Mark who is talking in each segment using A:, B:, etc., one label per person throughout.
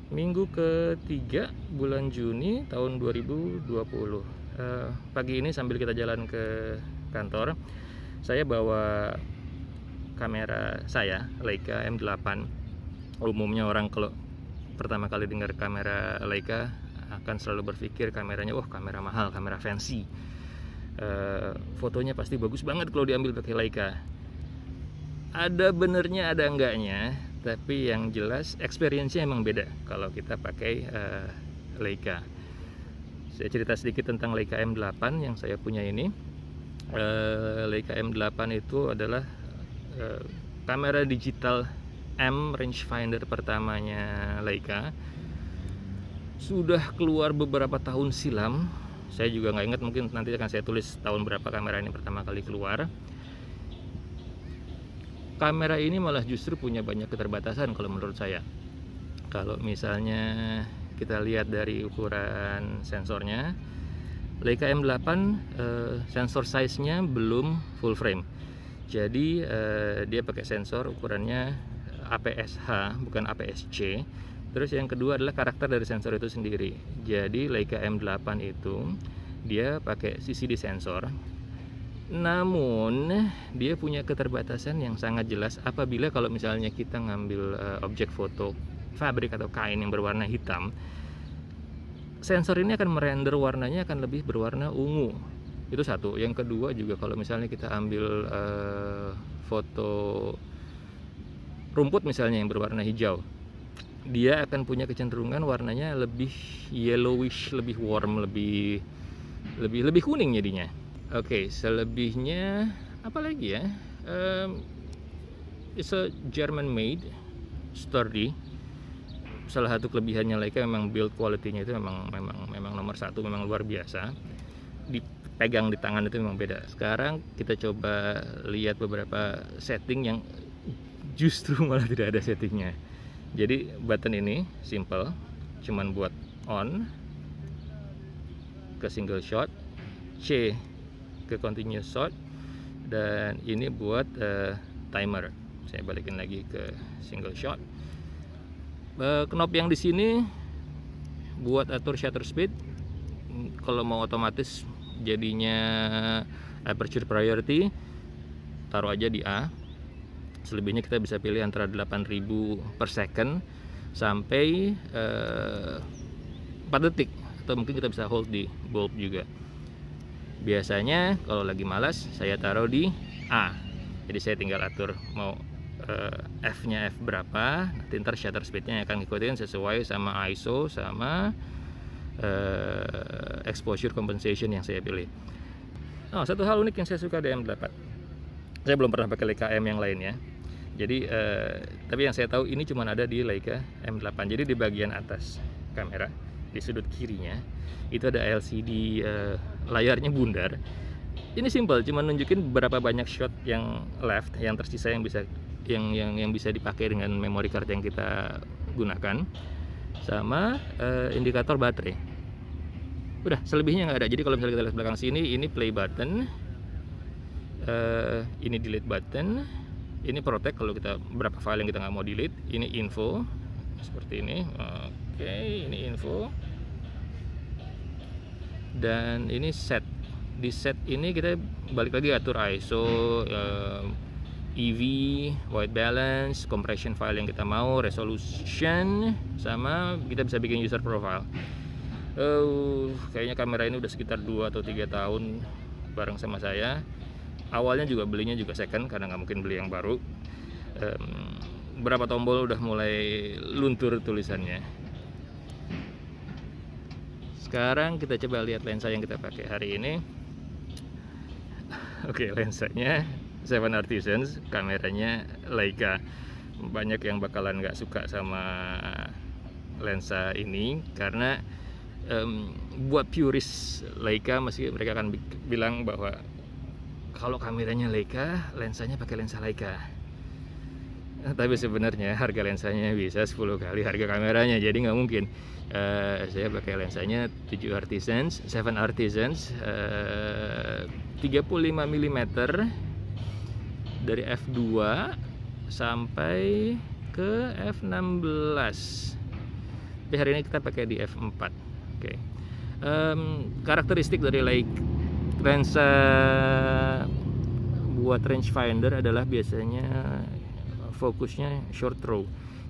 A: Minggu ketiga bulan Juni tahun 2020. Pagi ini sambil kita jalan ke kantor, saya bawa kamera saya, Leica M8. Umumnya orang kalau pertama kali dengar kamera Leica akan selalu berpikir kameranya, wah kamera mahal, kamera fancy. Fotonya pasti bagus banget kalau diambil pakai Leica. Ada benernya, ada enggaknya, tapi yang jelas experience-nya emang beda kalau kita pakai Leica. Saya cerita sedikit tentang Leica M8 yang saya punya ini. Leica M8 itu adalah kamera digital M rangefinder pertamanya Leica. Sudah keluar beberapa tahun silam. Saya juga nggak ingat, mungkin nanti akan saya tulis tahun berapa kamera ini pertama kali keluar. Kamera ini malah justru punya banyak keterbatasan kalau menurut saya. Kalau misalnya kita lihat dari ukuran sensornya, Leica M8 sensor size-nya belum full frame. Jadi dia pakai sensor ukurannya APS-H bukan APS-C. Terus yang kedua adalah karakter dari sensor itu sendiri. Jadi Leica M8 itu dia pakai CCD sensor. Namun dia punya keterbatasan yang sangat jelas apabila kalau misalnya kita ngambil objek foto fabrik atau kain yang berwarna hitam, sensor ini akan merender warnanya akan lebih berwarna ungu. Itu satu. Yang kedua juga kalau misalnya kita ambil foto rumput misalnya yang berwarna hijau, dia akan punya kecenderungan warnanya lebih yellowish, lebih warm, lebih kuning jadinya. Oke, selebihnya apa lagi ya? It's a German made, sturdy. Salah satu kelebihannya Leica memang build quality-nya itu memang nomor satu, memang luar biasa. Dipegang di tangan itu memang beda. Sekarang kita coba lihat beberapa setting yang justru malah tidak ada settingnya. Jadi button ini simple, cuman buat on ke single shot, C ke continuous shot, dan ini buat timer. Saya balikin lagi ke single shot. Knop yang di sini buat atur shutter speed. Kalau mau otomatis jadinya aperture priority, taruh aja di A. Selebihnya kita bisa pilih antara 8000 per second sampai 4 detik, atau mungkin kita bisa hold di bulb juga. Biasanya kalau lagi malas saya taruh di A, jadi saya tinggal atur mau F nya F berapa, nanti ntar shutter speednya akan ngikutin sesuai sama ISO sama exposure compensation yang saya pilih. Oh, satu hal unik yang saya suka di M8, saya belum pernah pakai Leica M yang lainnya. Jadi tapi yang saya tahu ini cuma ada di Leica M8. Jadi di bagian atas kamera di sudut kirinya itu ada LCD, layarnya bundar. Ini simple, cuma nunjukin berapa banyak shot yang left, yang tersisa yang bisa dipakai dengan memory card yang kita gunakan, sama indikator baterai. Udah, selebihnya nggak ada. Jadi kalau misalnya kita lihat belakang sini, ini play button, ini delete button, ini protect kalau kita berapa file yang kita nggak mau delete, ini info seperti ini. Oke, ini info, dan ini set. Di set ini kita balik lagi atur ISO, EV, white balance, compression file yang kita mau, resolution, sama kita bisa bikin user profile. Kayaknya kamera ini udah sekitar 2 atau 3 tahun bareng sama saya. Awalnya juga belinya juga second karena nggak mungkin beli yang baru. Berapa tombol udah mulai luntur tulisannya. Sekarang kita coba lihat lensa yang kita pakai hari ini. Oke, lensanya Seven Artisans, kameranya Leica. Banyak yang bakalan nggak suka sama lensa ini karena buat purist Leica masih mereka akan bilang bahwa kalau kameranya Leica, lensanya pakai lensa Leica. Tapi sebenarnya harga lensanya bisa 10 kali harga kameranya, jadi nggak mungkin. Saya pakai lensanya 7 Artisans, 7 Artisans, 35 mm dari f2 sampai ke f16. Tapi hari ini kita pakai di f4. Oke. Karakteristik dari lensa buat rangefinder adalah biasanya fokusnya short throw.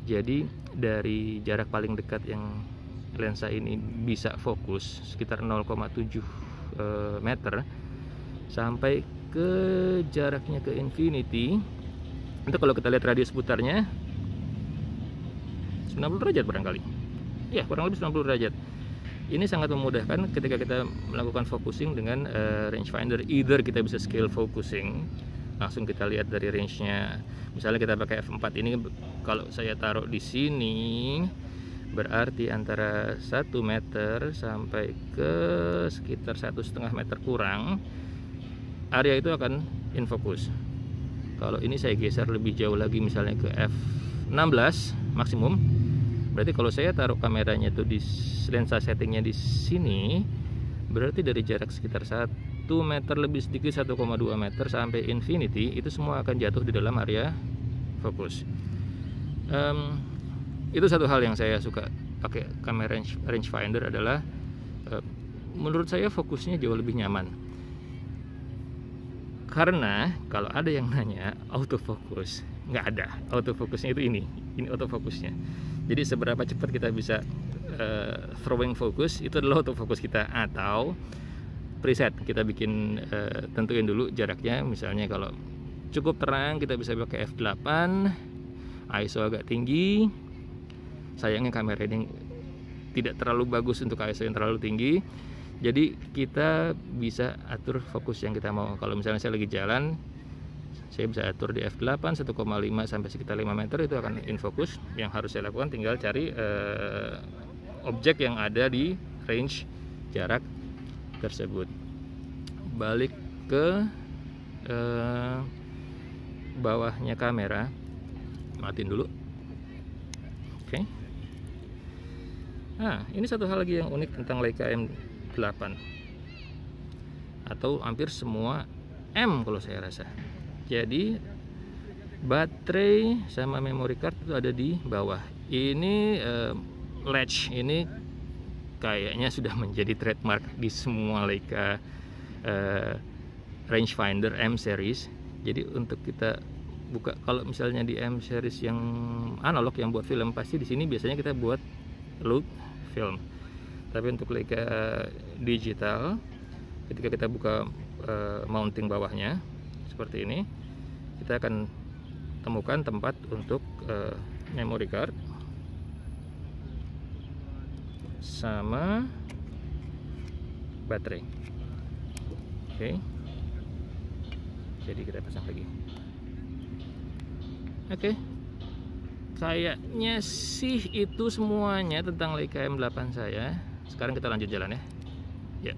A: Jadi dari jarak paling dekat yang lensa ini bisa fokus sekitar 0,7 meter sampai ke jaraknya ke infinity. Itu kalau kita lihat radius putarnya 90 derajat barangkali. Ya, kurang lebih 90 derajat. Ini sangat memudahkan ketika kita melakukan focusing dengan rangefinder. Either kita bisa scale focusing, langsung kita lihat dari range-nya. Misalnya kita pakai f4 ini, kalau saya taruh di sini berarti antara 1 meter sampai ke sekitar 1,5 meter kurang, area itu akan in focus. Kalau ini saya geser lebih jauh lagi, misalnya ke f16 maksimum, berarti kalau saya taruh kameranya tuh di lensa settingnya di sini, berarti dari jarak sekitar 1 meter lebih sedikit, 1,2 meter sampai infinity, itu semua akan jatuh di dalam area fokus. Itu satu hal yang saya suka pakai kamera rangefinder adalah menurut saya fokusnya jauh lebih nyaman. Karena kalau ada yang nanya autofocus, nggak ada. Autofocusnya itu ini autofocusnya. Jadi seberapa cepat kita bisa throwing focus, itu adalah autofocus kita. Atau preset, kita bikin tentuin dulu jaraknya. Misalnya kalau cukup terang kita bisa pakai f8, ISO agak tinggi. Sayangnya kamera ini tidak terlalu bagus untuk ISO yang terlalu tinggi, jadi kita bisa atur fokus yang kita mau. Kalau misalnya saya lagi jalan, saya bisa atur di f8 1,5 sampai sekitar 5 meter, itu akan in focus. Yang harus saya lakukan tinggal cari objek yang ada di range jarak tersebut. Balik ke bawahnya kamera, matiin dulu. Oke. Nah, ini satu hal lagi yang unik tentang Leica M8, atau hampir semua M kalau saya rasa. Jadi baterai sama memory card itu ada di bawah. Ini latch ini kayaknya sudah menjadi trademark di semua Leica rangefinder M series. Jadi untuk kita buka, kalau misalnya di M series yang analog yang buat film, pasti di sini biasanya kita buat look film. Tapi untuk Leica digital, ketika kita buka mounting bawahnya seperti ini, kita akan temukan tempat untuk memory card sama baterai. Oke. Jadi kita pasang lagi. Oke. Kayaknya sih itu semuanya tentang Leica M8 saya. Sekarang kita lanjut jalan ya. Ya.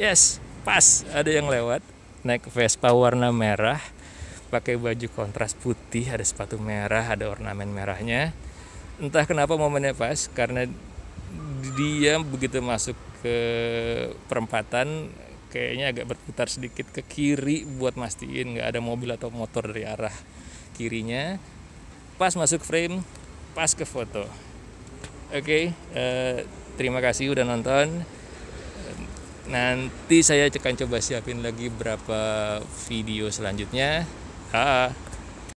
A: Yes, pas ada yang lewat naik Vespa warna merah, pakai baju kontras putih, ada sepatu merah, ada ornamen merahnya. Entah kenapa momennya pas, karena dia begitu masuk ke perempatan kayaknya agak berputar sedikit ke kiri buat mastiin nggak ada mobil atau motor dari arah kirinya. Pas masuk frame, pas ke foto. Oke, terima kasih udah nonton. Nanti saya akan coba siapin lagi berapa video selanjutnya.